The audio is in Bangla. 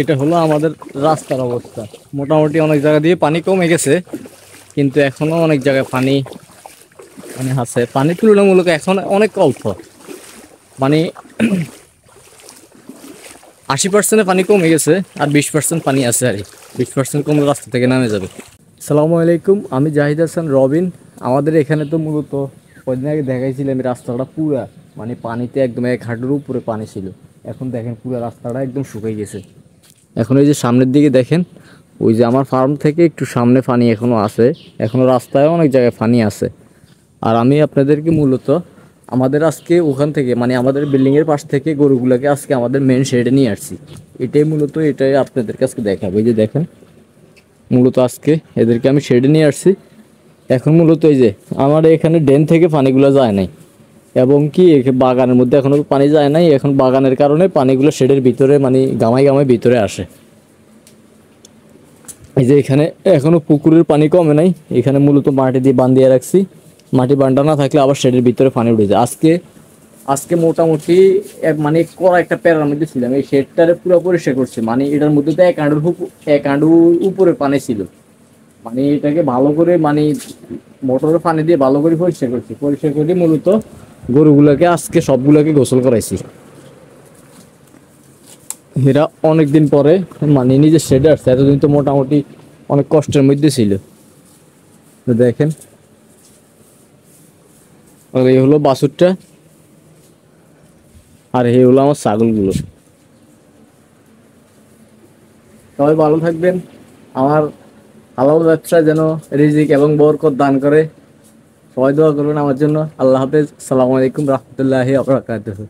এটা হলো আমাদের রাস্তার অবস্থা। মোটামুটি অনেক জায়গা দিয়ে পানি কমে গেছে, কিন্তু এখনো অনেক জায়গায় পানি মানে আছে। পানি তুলনামূলক এখন অনেক অল্প, মানে 80% পানি কমে গেছে, আর 20% পানি আছে। আর 20% কমলে রাস্তা থেকে নামে যাবে। আসসালামু আলাইকুম, আমি জাহিদ হাসান রবিন। আমাদের এখানে তো মূলত কদিন আগে দেখাইছিলাম রাস্তাটা পুরা মানে পানিতে একদম এক হাঁটুর উপরে পানি ছিল। এখন দেখেন পুরা রাস্তাটা একদম শুকিয়ে গেছে। এখন এই যে সামনের দিকে দেখেন, ওই যে আমার ফার্ম থেকে একটু সামনে পানি এখনো আছে, এখনো রাস্তায় অনেক জায়গায় পানি আছে। আর আমি আপনাদেরকে মূলত আমাদের আজকে ওখান থেকে মানে আমাদের বিল্ডিংয়ের পাশ থেকে গরুগুলোকে আজকে আমাদের মেন শেডে নিয়ে আসছি। এটাই আপনাদেরকে আজকে দেখাবো। এই যে দেখেন, মূলত আজকে এদেরকে আমি শেডে নিয়ে আসছি। এখন মূলত এই যে আমার এখানে ড্রেন থেকে পানিগুলো যায় নাই, এবং কি বাগানের মধ্যে এখনো পানি যায় নাই। এখন বাগানের কারণে পানিগুলো শেডের ভিতরে মানে গামায় গামায় ভিতরে আসে। এই যে এখানে এখনো পুকুরের পানি কমে নাই, এখানে মূলত মাটি দিয়ে বান্ধিয়ে রাখছি। মাটি বান্ধা না থাকলে আবার শেডের ভিতরে পানি উঠে যায়। আজকে আজকে মোটামুটি মানে কড়া একটা প্যারার মধ্যে ছিলাম, এই শেডটারে পুরো পরিষ্কার করছে। মানে এটার মধ্যে তো এক হাঁটুর উপরে পানি ছিল। মানে এটাকে ভালো করে মানে মোটরের পানি দিয়ে ভালো করে পরিষ্কার করছি। পরিষ্কার করে মূলত গরুগুলোকে আজকে সবগুলোকে গোসল করাইছি। এরা অনেকদিন পরে মানে নিজের শেডে আসছে। এতদিন তো মোটামুটি অনেক কষ্টের মধ্যে ছিল। তো দেখেন, আর এই হলো বাছুরটা, আর এই হলো আমার ছাগলগুলো। সবাই ভালো থাকবেন। আমার হালাল ব্যবসা যেন রিজিক এবং বরকত দান করে। সবাই দোয়া করবেন আমার জন্য। আল্লাহ হাফেজ। আসসালামু আলাইকুম রহমতুল্লাহি ওয়া বারাকাতুহু।